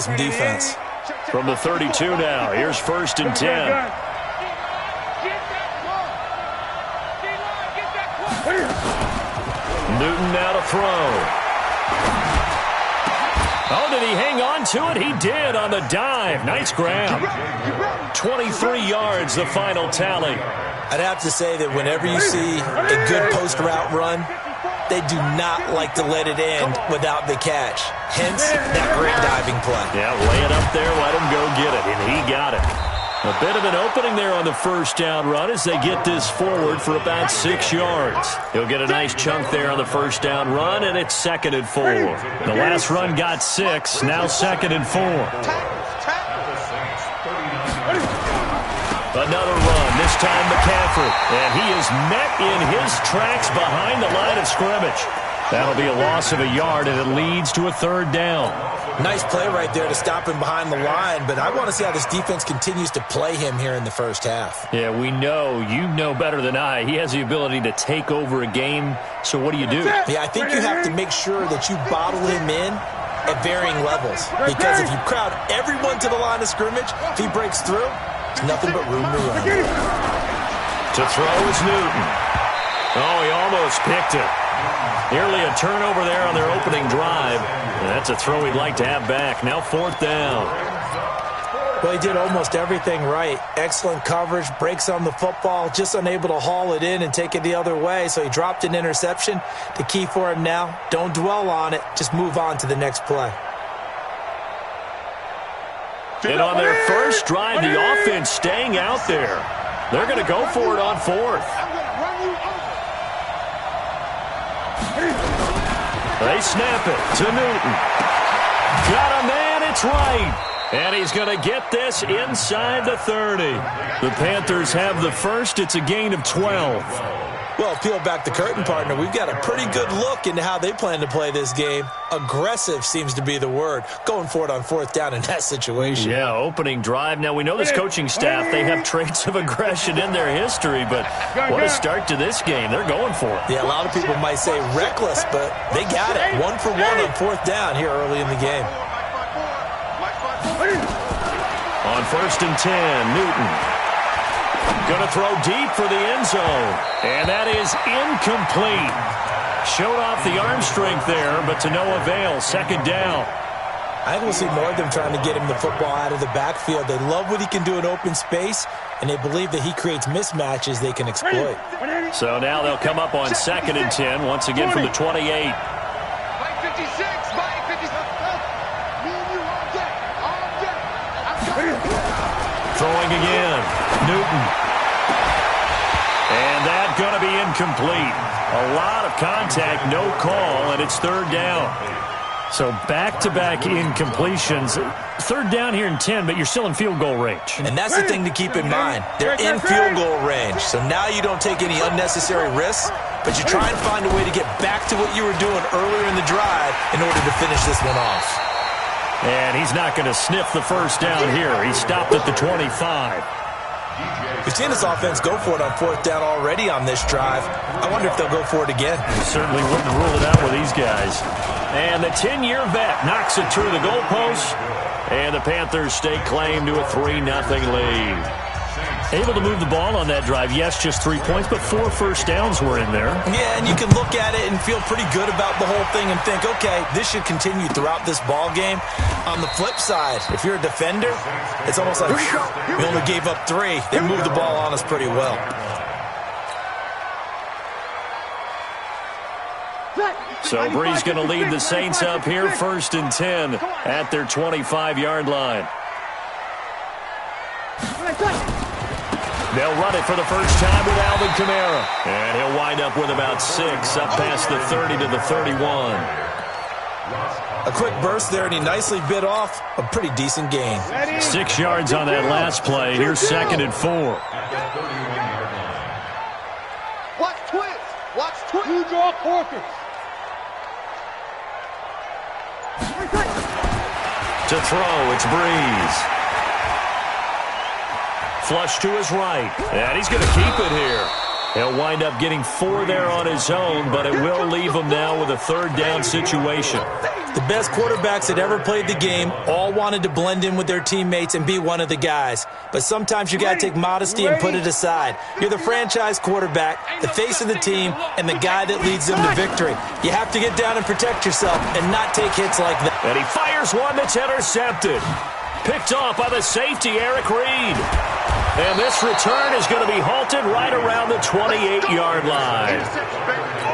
defense. From the 32 now, here's 1st and 10. Newton now to throw. Oh, did he hang on to it? He did on the dive. Nice grab. 23 yards, the final tally. I'd have to say that whenever you see a good post route run, they do not like to let it end without the catch. Hence, that great diving play. Yeah, lay it up there, let him go get it, and he got it. A bit of an opening there on the 1st down run as they get this forward for about 6 yards. He'll get a nice chunk there on the 1st down run, and it's 2nd and 4. The last run got 6, now 2nd and 4. Another run, this time McCaffrey, and he is met in his tracks behind the line of scrimmage. That'll be a loss of a yard, and it leads to a 3rd down. Nice play right there to stop him behind the line, but I want to see how this defense continues to play him here in the 1st half. Yeah, we know. You know better than I. He has the ability to take over a game, so what do you do? Yeah, I think you have to make sure that you bottle him in at varying levels, because if you crowd everyone to the line of scrimmage, if he breaks through, there's nothing but room to run. To throw is Newton. Oh, he almost picked it. Nearly a turnover there on their opening drive. And that's a throw he'd like to have back. Now 4th down. Well, he did almost everything right. Excellent coverage, breaks on the football, just unable to haul it in and take it the other way. So he dropped an interception. The key for him now, don't dwell on it. Just move on to the next play. And on their first drive, the offense staying out there. They're going to go for it on 4th. They snap it to Newton. Got a man, it's right. And he's going to get this inside the 30. The Panthers have the first. It's a gain of 12. Well, peel back the curtain, partner. We've got a pretty good look into how they plan to play this game. Aggressive seems to be the word. Going for it on 4th down in that situation. Yeah, opening drive. Now, we know this coaching staff, they have traits of aggression in their history, but what a start to this game. They're going for it. Yeah, a lot of people might say reckless, but they got it. 1 for 1 on 4th down here early in the game. On 1st and 10, Newton. Going to throw deep for the end zone. And that is incomplete. Showed off the arm strength there, but to no avail. 2nd down. I think we'll see more of them trying to get him the football out of the backfield. They love what he can do in open space, and they believe that he creates mismatches they can exploit. So now they'll come up on 2nd and 10, once again from the 28. Throwing again. Newton. And that's going to be incomplete. A lot of contact, no call, and it's 3rd down. So back-to-back incompletions. 3rd down here in 10, but you're still in field goal range. And that's the thing to keep in mind. They're in field goal range. So now you don't take any unnecessary risks, but you try and find a way to get back to what you were doing earlier in the drive in order to finish this one off. And he's not going to sniff the 1st down here. He stopped at the 25. We've seen this offense go for it on 4th down already on this drive. I wonder if they'll go for it again. You certainly wouldn't rule it out with these guys. And the 10-year vet knocks it through the goalpost. And the Panthers stake claim to a 3-0 lead. Able to move the ball on that drive. Yes, just 3 points, but 4 first downs were in there. Yeah, and you can look at it and feel pretty good about the whole thing and think, okay, this should continue throughout this ball game. On the flip side, if you're a defender, it's almost like we only gave up 3. They moved the ball on us pretty well. So Bree's going to lead the Saints up here, 1st and 10 at their 25-yard line. They'll run it for the first time with Alvin Kamara. And he'll wind up with about 6 up past the 30 to the 31. A quick burst there, and he nicely bit off a pretty decent gain. 6 yards on that last play. Here's 2nd and 4. Watch twist. Watch twist. You draw quarters. To throw, it's Breeze. Flush to his right, and he's going to keep it here. He'll wind up getting 4 there on his own, but it will leave him now with a third down situation. The best quarterbacks that ever played the game all wanted to blend in with their teammates and be one of the guys. But sometimes you got to take modesty and put it aside. You're the franchise quarterback, the face of the team, and the guy that leads them to victory. You have to get down and protect yourself and not take hits like that. And he fires one that's intercepted. Picked off by the safety, Eric Reed. And this return is going to be halted right around the 28-yard line.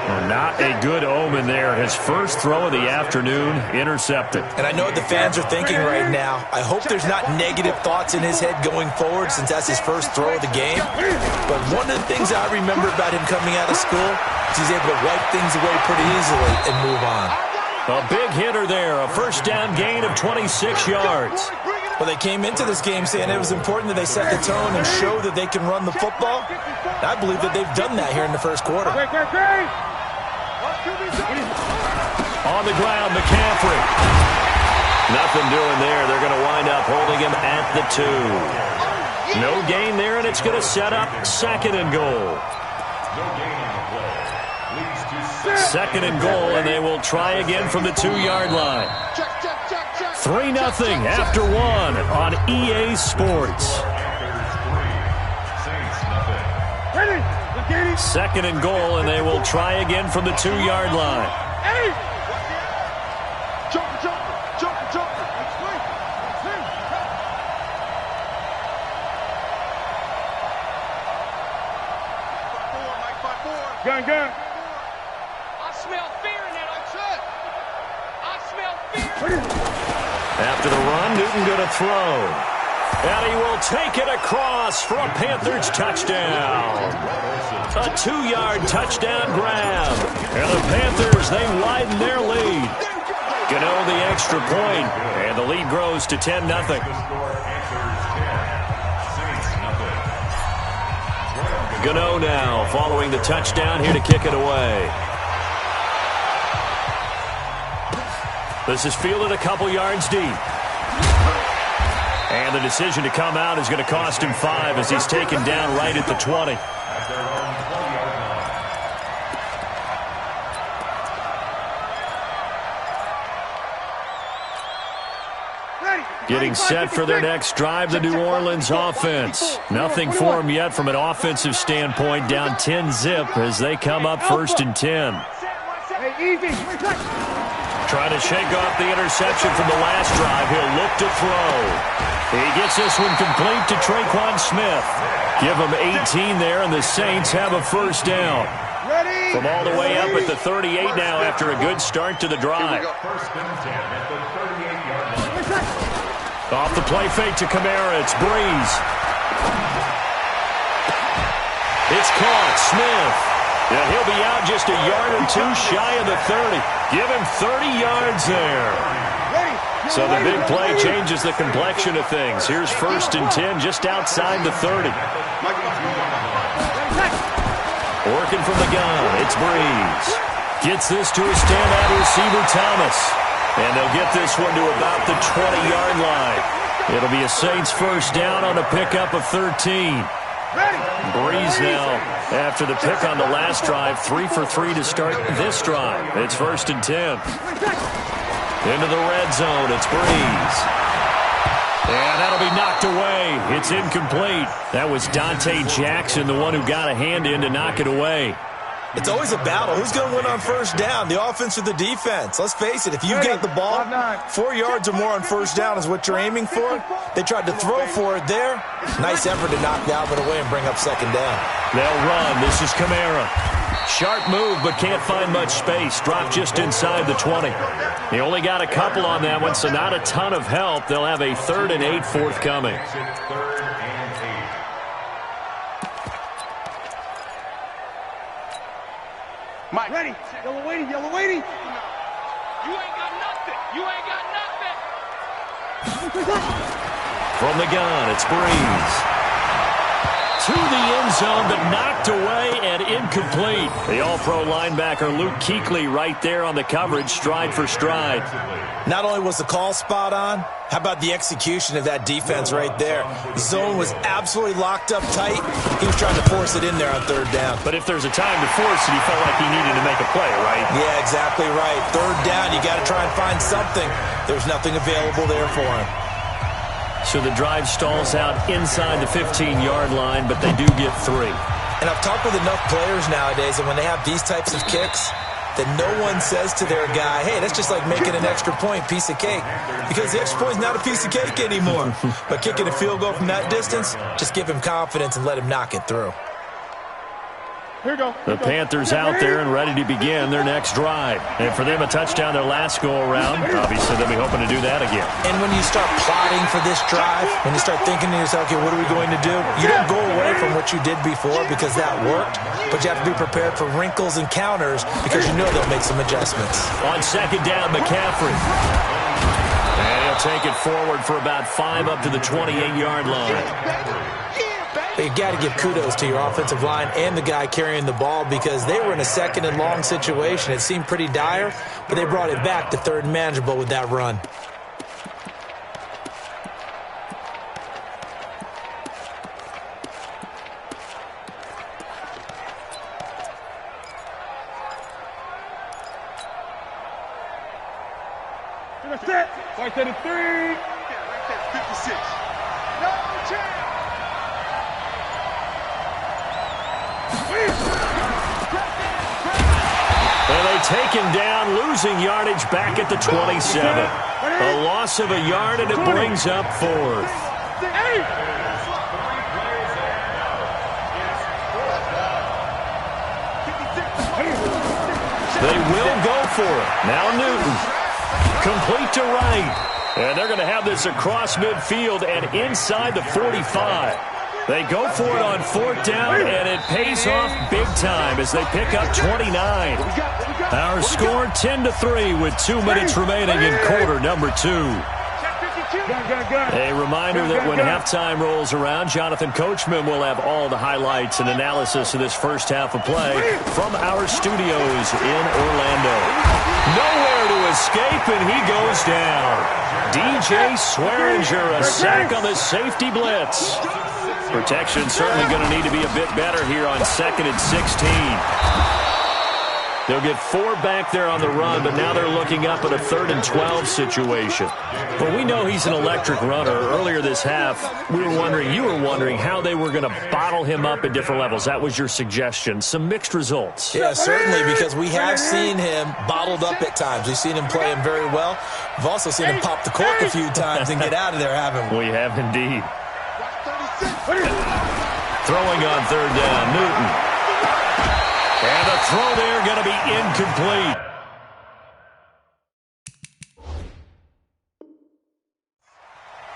Well, not a good omen there. His first throw of the afternoon intercepted. And I know what the fans are thinking right now. I hope there's not negative thoughts in his head going forward since that's his first throw of the game. But one of the things I remember about him coming out of school is he's able to wipe things away pretty easily and move on. A big hitter there, a first down gain of 26 yards. Well, they came into this game saying it was important that they set the tone and show that they can run the football. And I believe that they've done that here in the first quarter. On the ground, McCaffrey. Nothing doing there. They're going to wind up holding him at the 2. No gain there, and it's going to set up second and goal. Second and goal, and they will try again from the 2-yard line. 3-0 after 1 on EA Sports. Second and goal, and they will try again from the 2-yard line. Gun. After the run, Newton going to throw. And he will take it across for a Panthers touchdown. A 2-yard touchdown grab. And the Panthers, they widen their lead. Gano the extra point, and the lead grows to 10-0. Gano now following the touchdown here to kick it away. This is fielded a couple yards deep. And the decision to come out is going to cost him 5 as he's taken down right at the 20. Getting set for their next drive, the New Orleans offense. Nothing for them yet from an offensive standpoint, down 10-zip as they come up 1st and 10. Trying to shake off the interception from the last drive. He'll look to throw. He gets this one complete to Traquan Smith. Give him 18 there, and the Saints have a first down. From all the way up at the 38 now after a good start to the drive. Off the play fake to Kamara. It's Breeze. It's caught. Smith. Yeah, he'll be out just a yard or 2 shy of the 30. Give him 30 yards there. So the big play changes the complexion of things. Here's 1st and 10 just outside the 30. Working from the gun. It's Breeze. Gets this to a standout receiver, Thomas. And they'll get this one to about the 20-yard line. It'll be a Saints first down on a pickup of 13. Breeze now, after the pick on the last drive, 3 for 3 to start this drive. It's 1st and 10. Into the red zone, it's Breeze. And that'll be knocked away. It's incomplete. That was Dante Jackson, the one who got a hand in to knock it away. It's always a battle. Who's going to win on first down, the offense or the defense? Let's face it, if you've got the ball, 4 yards or more on first down is what you're aiming for. They tried to throw for it there. Nice effort to knock Dalvin away and bring up second down. They'll run. This is Kamara. Sharp move, but can't find much space. Dropped just inside the 20. He only got a couple on that one, so not a ton of help. They'll have a 3rd and 8 forthcoming. Mike. Ready. Yellow waiting. You ain't got nothing. From the gun, it's Breeze. to the end zone, but knocked away and incomplete. The all-pro linebacker Luke Kuechly right there on the coverage, stride for stride. Not only was the call spot on, how about the execution of that defense right there? The zone was absolutely locked up tight. He was trying to force it in there on third down. But if there's a time to force it, he felt like he needed to make a play, right? Yeah, exactly right. Third down, you got to try and find something. There's nothing available there for him. So the drive stalls out inside the 15-yard line, but they do get 3. And I've talked with enough players nowadays, and when they have these types of kicks, that no one says to their guy, hey, that's just like making an extra point, piece of cake. Because the extra point is not a piece of cake anymore. But kicking a field goal from that distance, just give him confidence and let him knock it through. The Panthers out there and ready to begin their next drive. And for them, a touchdown their last go-around. Obviously, they'll be hoping to do that again. And when you start plotting for this drive, when you start thinking to yourself, okay, what are we going to do? You don't go away from what you did before because that worked, but you have to be prepared for wrinkles and counters because you know they'll make some adjustments. On second down, McCaffrey. And he'll take it forward for about 5 up to the 28-yard line. But you got to give kudos to your offensive line and the guy carrying the ball because they were in a second and long situation. It seemed pretty dire, but they brought it back to third and manageable with that run. Right there to 3. 56. No chance. And they take him down, losing yardage back at the 27. A loss of a yard, and it brings up 4th. They will go for it. Now Newton. Complete to right. And they're going to have this across midfield and inside the 45. They go for it on 4th down, and it pays off big time as they pick up 29. Our score 10-3 with 2 minutes remaining in quarter number 2. A reminder that when halftime rolls around, Jonathan Coachman will have all the highlights and analysis of this first half of play from our studios in Orlando. Nowhere to escape, and he goes down. DJ Swearinger, a sack on the safety blitz. Protection certainly going to need to be a bit better here on 2nd and 16. They'll get 4 back there on the run, but now they're looking up at a 3rd and 12 situation. Well, we know he's an electric runner. Earlier this half, you were wondering how they were going to bottle him up at different levels. That was your suggestion. Some mixed results. Yeah, certainly, because we have seen him bottled up at times. We've seen him play him very well. We've also seen him pop the cork a few times and get out of there, haven't we? We have indeed. Throwing on 3rd down, Newton. And the throw there going to be incomplete.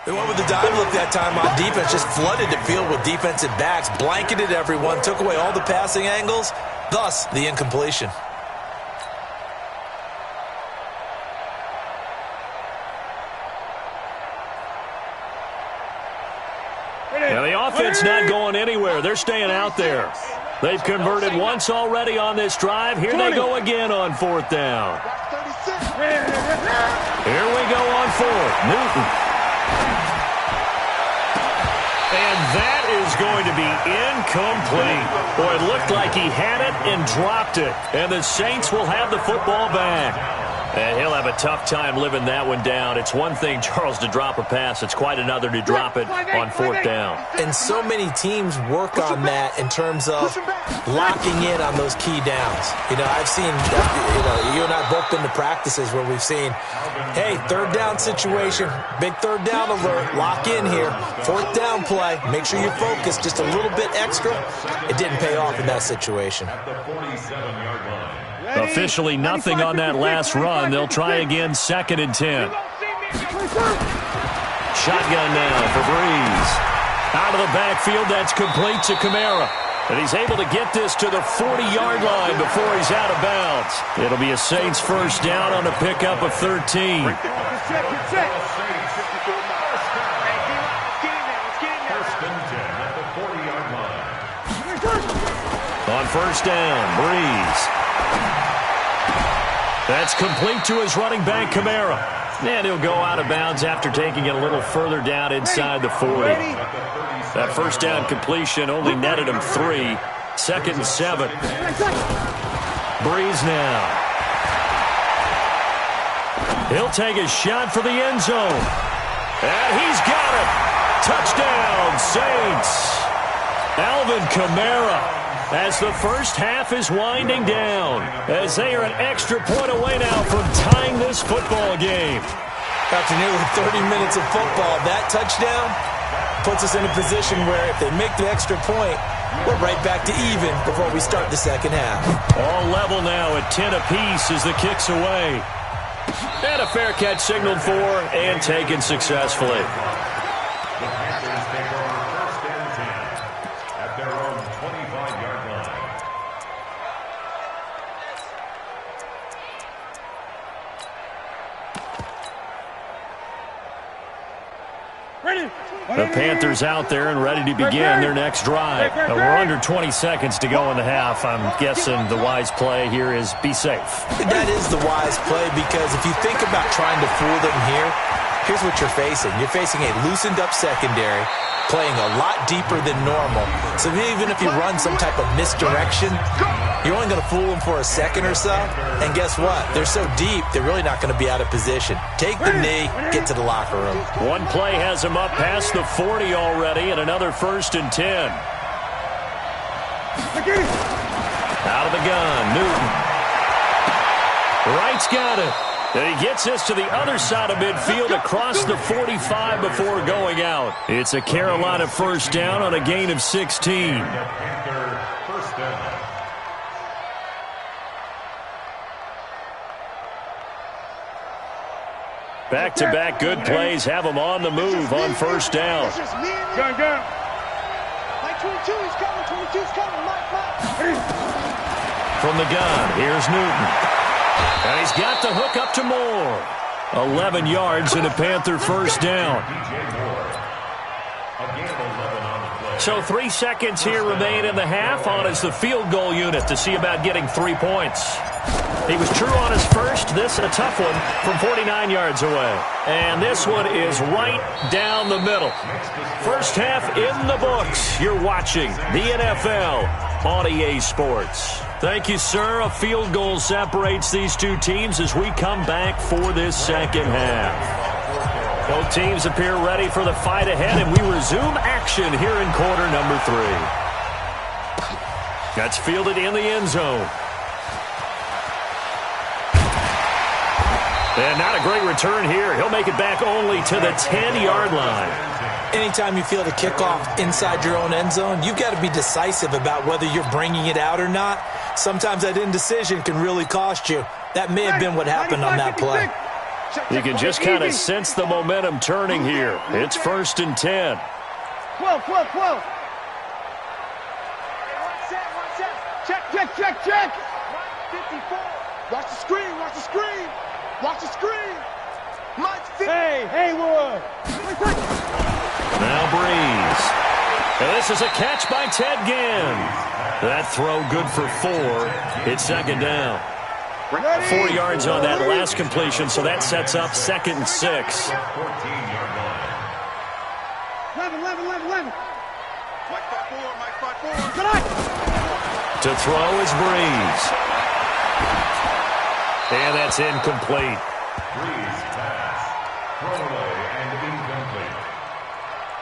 They went with the dive look that time on defense, just flooded the field with defensive backs, blanketed everyone, took away all the passing angles, thus the incompletion. Now the offense not going anywhere. They're staying out there. They've converted once already on this drive. Here they go again on 4th down. Here we go on 4th. Newton. And that is going to be incomplete. Boy, it looked like he had it and dropped it. And the Saints will have the football back. And he'll have a tough time living that one down. It's one thing, Charles, to drop a pass. It's quite another to drop it on 4th down. And so many teams work on that in terms of locking in on those key downs. You know, I've seen, you and I both been to practices where we've seen, hey, 3rd down situation, big 3rd down alert, lock in here, 4th down play, make sure you focus just a little bit extra. It didn't pay off in that situation. Officially nothing on that last run. They'll try again 2nd and 10. Shotgun now for Breeze. Out of the backfield, that's complete to Kamara. And he's able to get this to the 40-yard line before he's out of bounds. It'll be a Saints 1st down on a pickup of 13. first down. Breeze. That's complete to his running back, Kamara. And he'll go out of bounds after taking it a little further down inside the 40. That first down completion only netted him 3. 2nd and 7. Breeze now. He'll take a shot for the end zone. And he's got it. Touchdown, Saints. Alvin Kamara. As the first half is winding down, as they are an extra point away now from tying this football game. After nearly 30 minutes of football, that touchdown puts us in a position where if they make the extra point, we're right back to even before we start the second half. All level now at 10 apiece as the kick's away. And a fair catch signaled for and taken successfully. The Panthers out there and ready to begin their next drive. We're under 20 seconds to go in the half. I'm guessing the wise play here is be safe. That is the wise play, because if you think about trying to fool them here, here's what you're facing. You're facing a loosened up secondary, playing a lot deeper than normal. So even if you run some type of misdirection, you're only going to fool them for a second or so. And guess what? They're so deep, they're really not going to be out of position. Take the knee, get to the locker room. One play has them up past the 40 already, and another 1st and 10. Out of the gun, Newton. Wright's got it. And he gets this to the other side of midfield across the 45 before going out. It's a Carolina first down on a gain of 16. Back-to-back good plays have them on the move on first down. Gun, gun. Mike 22 is coming. 22's coming. Mike. From the gun, here's Newton. And he's got the hook up to Moore. 11 yards and a Panther first down. So 3 seconds here remain in the half. On is the field goal unit to see about getting 3 points. He was true on his first. This a tough one from 49 yards away. And this one is right down the middle. First half in the books. You're watching the NFL on EA Sports. Thank you, sir. A field goal separates these two teams as we come back for this second half. Both teams appear ready for the fight ahead, and we resume action here in quarter number 3. That's fielded in the end zone. And not a great return here. He'll make it back only to the 10-yard line. Anytime you field a kickoff inside your own end zone, you've got to be decisive about whether you're bringing it out or not. Sometimes that indecision can really cost you. That may have been what happened on that play. You can just kind of sense the momentum turning here. It's 1st and 10. 12. Check. 54. Watch the screen. Watch the screen. Mike's 50. Hey, Wood. Now Breeze. And this is a catch by Ted Ginn. That throw good for 4. It's 2nd down. 4 yards on that last completion, so that sets up 2nd and 6. 11. Mike 5-4. To throw is Breeze. And that's incomplete. Breeze pass. Throwaway and incomplete.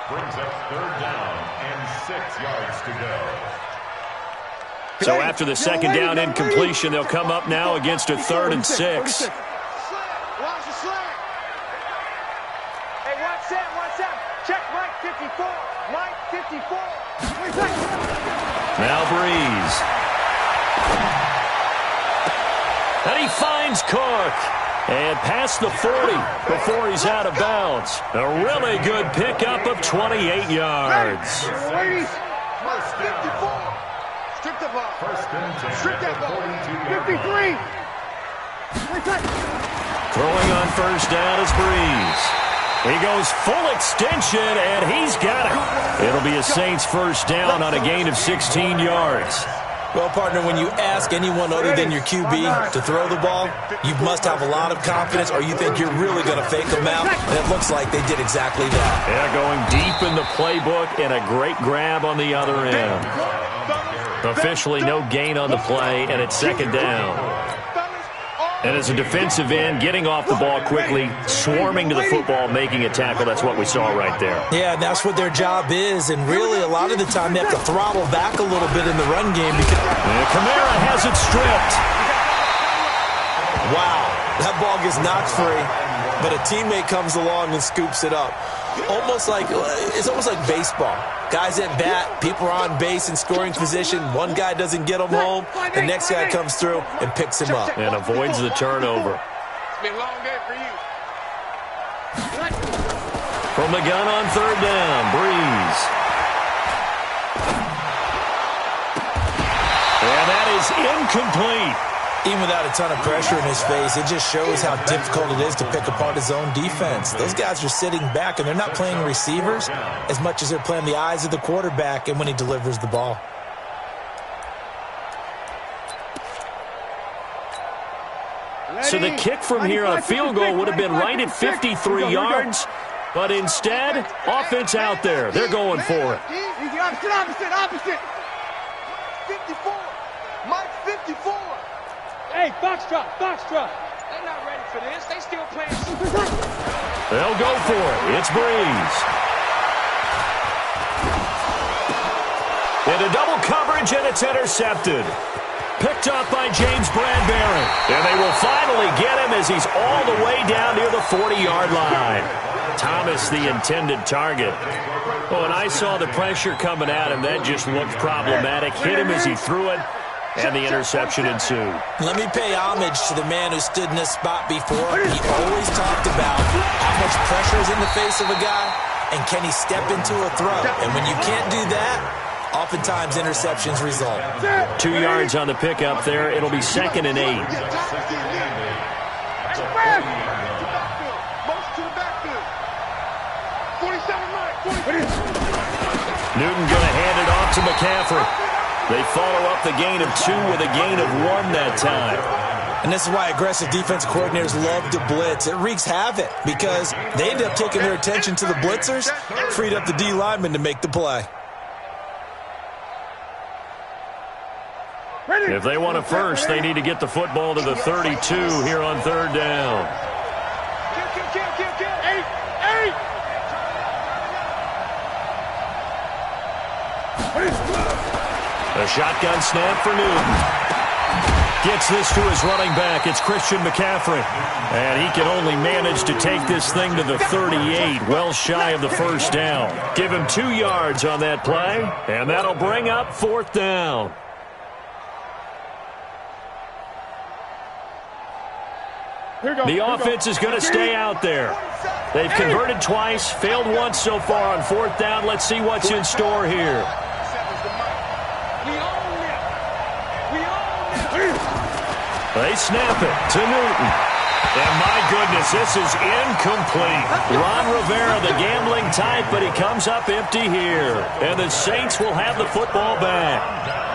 Brings up 3rd down and 6 yards to go. So after the 2nd down incompletion, they'll come up now against a 3rd and 6. Watch the slant. Hey, watch that. Check Mike 54. Mike 54. Now Breeze. And he finds Cook. And past the 40 before he's out of bounds. A really good pickup of 28 yards. Mike 54. Strict the ball. 1st and 10. Strict that ball. 53. Throwing on first down is Breeze. He goes full extension, and he's got it. It'll be a Saints first down on a gain of 16 yards. Well, partner, when you ask anyone other than your QB to throw the ball, you must have a lot of confidence or you think you're really going to fake them out, and it looks like they did exactly that. Yeah, going deep in the playbook and a great grab on the other end. Officially no gain on the play, and it's second down. And as a defensive end, getting off the ball quickly, swarming to the football, making a tackle, that's what we saw right there. Yeah, and that's what their job is. And really, a lot of the time, they have to throttle back a little bit in the run game. And Kamara has it stripped. Wow, that ball gets knocked free, but a teammate comes along and scoops it up. It's almost like baseball. Guys at bat, people are on base in scoring position. One guy doesn't get them home. The next guy comes through and picks him up. And avoids the turnover. It's been a long day for you. From the gun on third down, Breeze. And that is incomplete. Even without a ton of pressure in his face, it just shows how difficult it is to pick apart his own defense. Those guys are sitting back, and they're not playing receivers as much as they're playing the eyes of the quarterback and when he delivers the ball. So the kick from here on a field goal would have been right at 53 yards, but instead, offense out there. They're going for it. Easy, opposite. 54. Mike 54. Hey, Foxtrot. They're not ready for this. They still playing. They'll go for it. It's Breeze. Into double coverage, and it's intercepted. Picked up by James Bradbury. And they will finally get him as he's all the way down near the 40-yard line. Thomas, the intended target. Oh, and I saw the pressure coming at him. That just looked problematic. Hit him as he threw it. And the interception ensued. Let me pay homage to the man who stood in this spot before. He always talked about how much pressure is in the face of a guy, and can he step into a throw. And when you can't do that, oftentimes interceptions result. 2 yards on the pickup there. It'll be 2nd and 8. Newton going to hand it off to McCaffrey. They follow up the gain of 2 with a gain of 1 that time. And this is why aggressive defense coordinators love to blitz. It wreaks havoc because they end up taking their attention to the blitzers, freed up the D lineman to make the play. If they want a first, they need to get the football to the 32 here on third down. Kill. 8. A shotgun snap for Newton. Gets this to his running back. It's Christian McCaffrey. And he can only manage to take this thing to the 38, well shy of the first down. Give him 2 yards on that play, and that'll bring up 4th down. The offense is going to stay out there. They've converted twice, failed once so far on 4th down. Let's see what's in store here. They snap it to Newton. And my goodness, this is incomplete. Ron Rivera, the gambling type, but he comes up empty here. And the Saints will have the football back.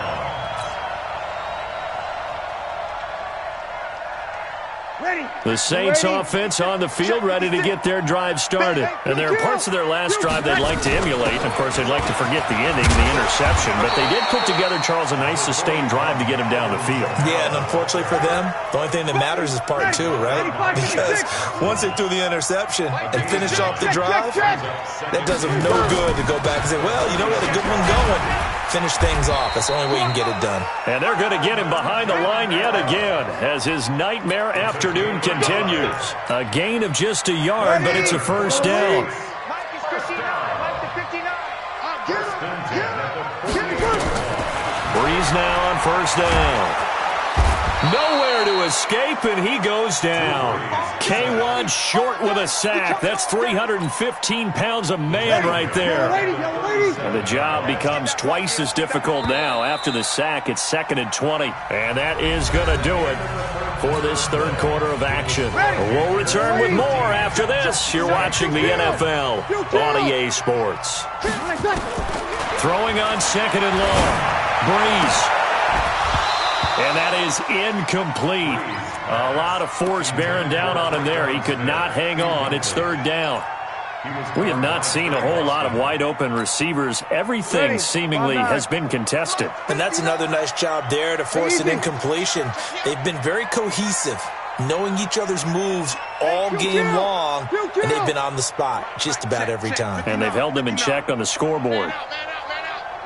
The Saints offense on the field, ready to get their drive started. And there are parts of their last drive they'd like to emulate. Of course, they'd like to forget the ending, the interception. But they did put together, Charles, a nice sustained drive to get him down the field. Yeah, and unfortunately for them, the only thing that matters is part 2, right? Because once they threw the interception and finished off the drive, that does them no good to go back and say, well, you know what, a good one going. Finish things off. That's the only way you can get it done. And they're going to get him behind the line yet again as his nightmare afternoon continues. A gain of just a yard, but it's a first down. Breeze now on first down. Nowhere to escape, and he goes down. K1 short with a sack. That's 315 pounds of man right there. And the job becomes twice as difficult now. After the sack, it's 2nd and 20. And that is going to do it for this third quarter of action. We'll return with more after this. You're watching the NFL on EA Sports. Throwing on 2nd and long. Breeze. And that is incomplete. A lot of force bearing down on him there. He could not hang on. It's third down. We have not seen a whole lot of wide-open receivers. Everything seemingly has been contested. And that's another nice job there to force an incompletion. They've been very cohesive, knowing each other's moves all game long, and they've been on the spot just about every time. And they've held them in check on the scoreboard. Man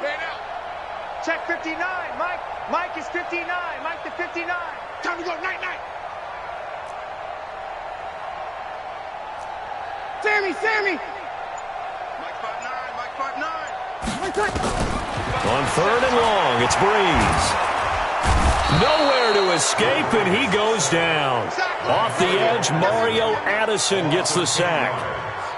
out. Check 59, Mike. Mike is 59. Mike to 59. Time to go, night. Sammy! Mike 5'9". On third and long, it's Breeze. Nowhere to escape, and he goes down. Off the edge, Mario Addison gets the sack.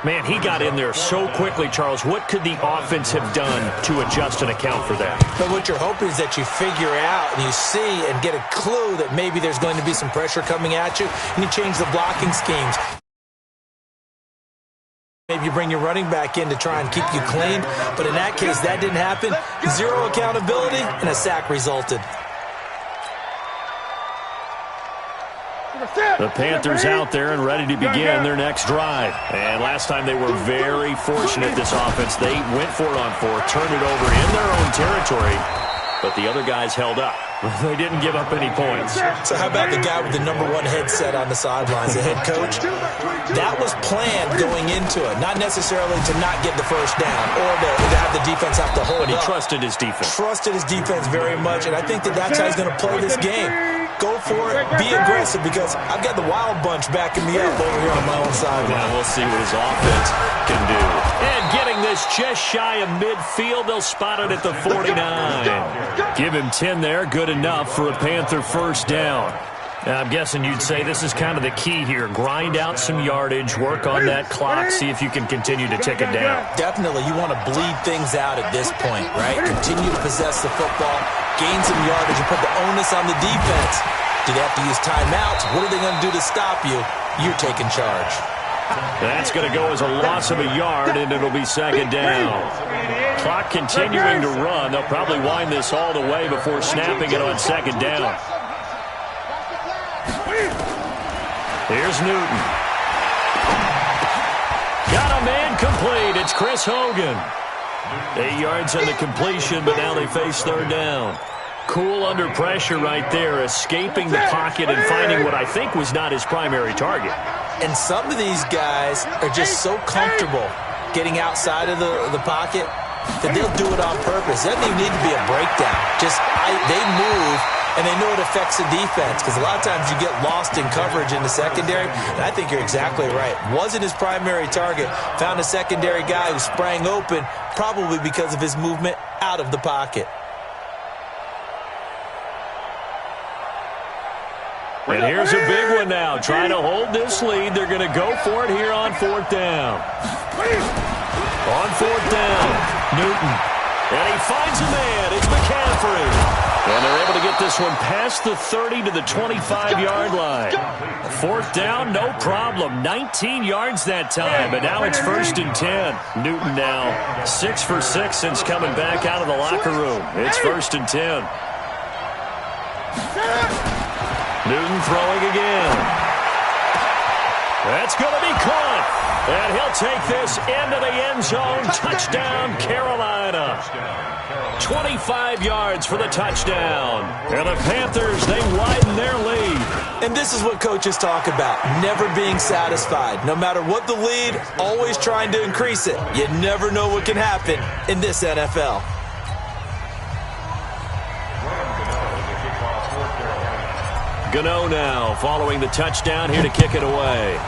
Man, he got in there so quickly, Charles. What could the offense have done to adjust and account for that? But what you're hoping is that you figure out and you see and get a clue that maybe there's going to be some pressure coming at you, and you change the blocking schemes. Maybe you bring your running back in to try and keep you clean. But in that case, that didn't happen. Zero accountability, and a sack resulted. The Panthers out there and ready to begin their next drive. And last time they were very fortunate, this offense. They went for it on fourth, turned it over in their own territory, but the other guys held up. They didn't give up any points. So how about the guy with the number one headset on the sidelines, the head coach? That was planned going into it, not necessarily to not get the first down or to have the defense have to hold But he up. trusted his defense. Trusted his defense very much, and I think that's how he's going to play this game. Go for it, be aggressive, because I've got the wild bunch backing me up over here on my own sideline. Now we'll see what his offense can do. And getting this just shy of midfield, they'll spot it at the 49. Give him 10 there, good enough for a Panther first down. Now, I'm guessing you'd say this is kind of the key here. Grind out some yardage, work on that clock, see if you can continue to tick it down. Definitely, you want to bleed things out at this point, right? Continue to possess the football, gain some yardage, and put the onus on the defense. Do they have to use timeouts? What are they going to do to stop you? You're taking charge. That's going to go as a loss of a yard, and it'll be second down. Clock continuing to run. They'll probably wind this all the way before snapping it on second down. Here's Newton. Got a man complete. It's Chris Hogan. 8 yards on the completion, but now they face third down. Cool under pressure right there, escaping the pocket and finding what I think was not his primary target. And some of these guys are just so comfortable getting outside of the pocket that they'll do it on purpose. It doesn't even need to be a breakdown. They move, and they know it affects the defense, because a lot of times you get lost in coverage in the secondary, and I think you're exactly right. Wasn't his primary target. Found a secondary guy who sprang open, probably because of his movement out of the pocket. And here's a big one now. Trying to hold this lead. They're going to go for it here on fourth down. On fourth down, Newton. And he finds a man. It's McCaffrey. And they're able to get this one past the 30 to the 25-yard line. Fourth down, no problem. 19 yards that time, but now it's first and 10. Newton now 6 for 6 since coming back out of the locker room. It's first and 10. Newton throwing again. That's going to be caught. And he'll take this into the end zone. Touchdown, Carolina. 25 yards for the touchdown. And the Panthers, they widen their lead. And this is what coaches talk about, never being satisfied. No matter what the lead, always trying to increase it. You never know what can happen in this NFL. Gano now following the touchdown here to kick it away.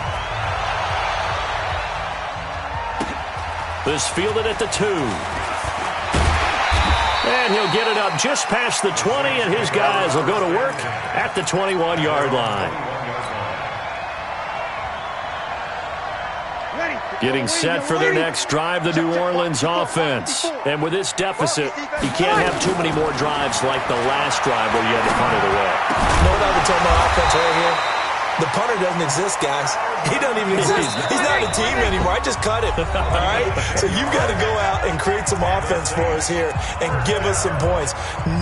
This fielded at the 2. And he'll get it up just past the 20, and his guys will go to work at the 21-yard line. Getting set for their next drive, the New Orleans offense. And with this deficit, you can't have too many more drives like the last drive where you had to punt it away. You know what I would tell my offense right here? The punter doesn't exist, guys. He doesn't even exist. He's not a team anymore. I just cut him, all right? So you've got to go out and create some offense for us here and give us some points.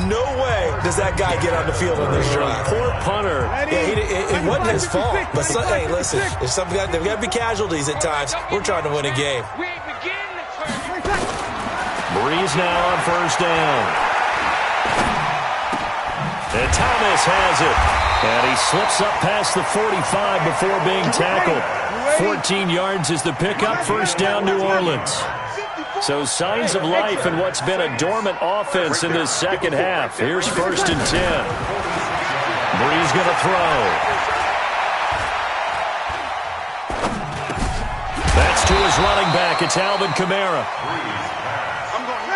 No way does that guy get on the field on this drive. Poor punter. Yeah, it wasn't his fault. But, hey, listen, there's got to be casualties at times. We're trying to win a game. Breeze now on first down. And Thomas has it. And he slips up past the 45 before being tackled. 14 yards is the pickup. First down, New Orleans. So signs of life in what's been a dormant offense in this second half. Here's first and 10. Breeze going to throw. That's to his running back. It's Alvin Kamara.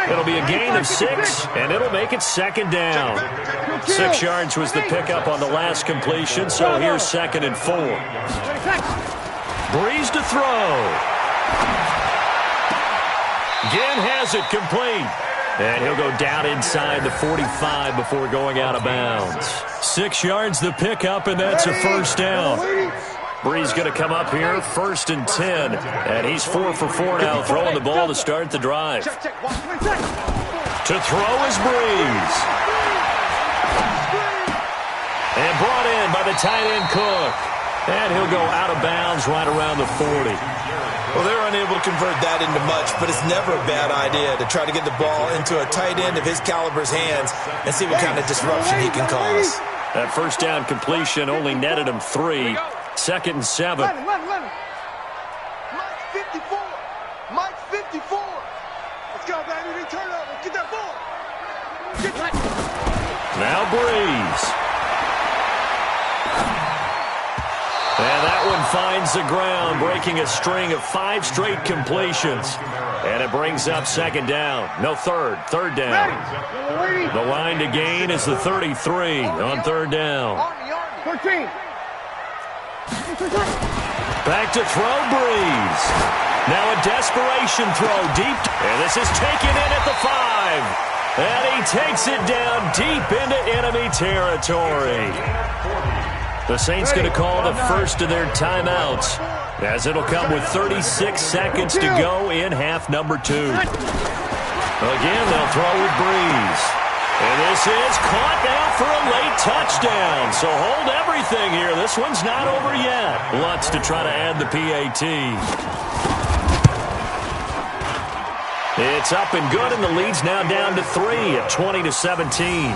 It'll be a gain of 6, and it'll make it second down. 6 yards was the pickup on the last completion, so here's second and 4. Breeze to throw. Again has it complete. And he'll go down inside the 45 before going out of bounds. 6 yards the pickup, and that's a first down. Breeze going to come up here, first and 10. And he's 4 for 4 now, throwing the ball to start the drive. To throw is Breeze. And brought in by the tight end Cook. And he'll go out of bounds right around the 40. Well, they're unable to convert that into much, but it's never a bad idea to try to get the ball into a tight end of his caliber's hands and see what kind of disruption he can cause. That first down completion only netted him 3. Second and 7. Mike's 54. Mike's 54. Let's go, baby. Turn over. Get that ball. Now Breeze. And that one finds the ground, breaking a string of 5 straight completions. And it brings up second down. No, third down. The line to gain is the 33 on third down. 13. Back to throw, Breeze. Now a desperation throw deep. And this is taken in at the 5. And he takes it down deep into enemy territory. The Saints going to call the first of their timeouts, as it'll come with 36 seconds to go in half number 2. Again, they'll throw with Breeze. And this is caught now for a late touchdown. So hold everything here. This one's not over yet. Lutz to try to add the PAT. It's up and good, and the lead's now down to 3 at 20-17.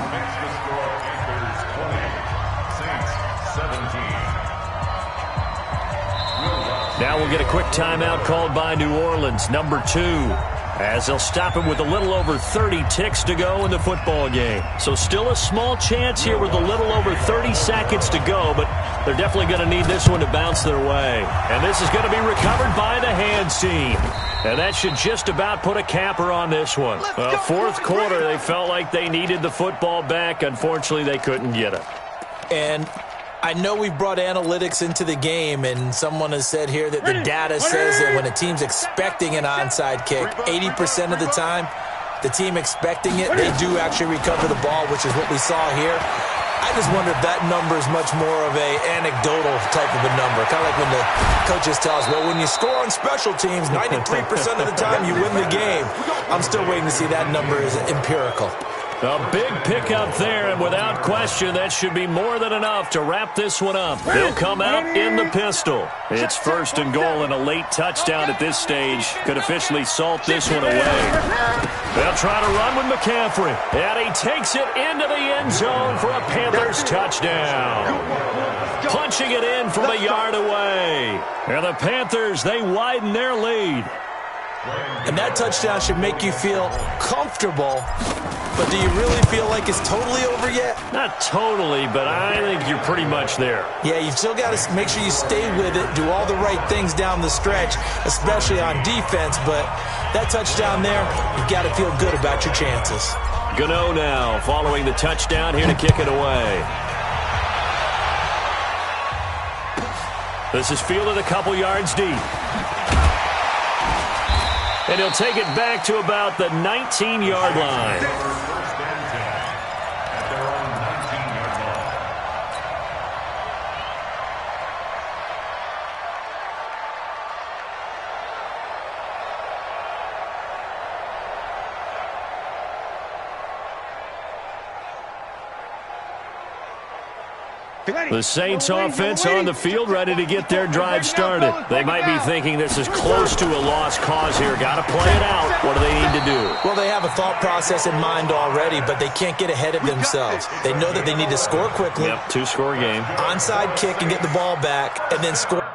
Now we'll get a quick timeout called by New Orleans, number 2, as they'll stop him with a little over 30 ticks to go in the football game. So still a small chance here with a little over 30 seconds to go, but they're definitely going to need this one to bounce their way. And this is going to be recovered by the hands team. And that should just about put a capper on this one. Fourth quarter, they felt like they needed the football back. Unfortunately, they couldn't get it. And I know we've brought analytics into the game, and someone has said here that the data says that when a team's expecting an onside kick, 80% of the time, the team expecting it, they do actually recover the ball, which is what we saw here. I just wonder if that number is much more of a anecdotal type of a number. Kind of like when the coaches tell us, well, when you score on special teams, 93% of the time you win the game. I'm still waiting to see that number is empirical. A big pickup there, and without question, that should be more than enough to wrap this one up. They'll come out in the pistol. It's first and goal, and a late touchdown at this stage could officially salt this one away. They'll try to run with McCaffrey, and he takes it into the end zone for a Panthers touchdown. Punching it in from a yard away. And the Panthers, they widen their lead. And that touchdown should make you feel comfortable. But do you really feel like it's totally over yet? Not totally, but I think you're pretty much there. Yeah, you've still got to make sure you stay with it, do all the right things down the stretch, especially on defense. But that touchdown there, you've got to feel good about your chances. Gano now, following the touchdown, here to kick it away. This is fielded a couple yards deep. And he'll take it back to about the 19-yard line. The Saints offense on the field, ready to get their drive started. They might be thinking this is close to a lost cause here. Got to play it out. What do they need to do? Well, they have a thought process in mind already, but they can't get ahead of themselves. They know that they need to score quickly. Yep, two-score game. Onside kick and get the ball back, and then score.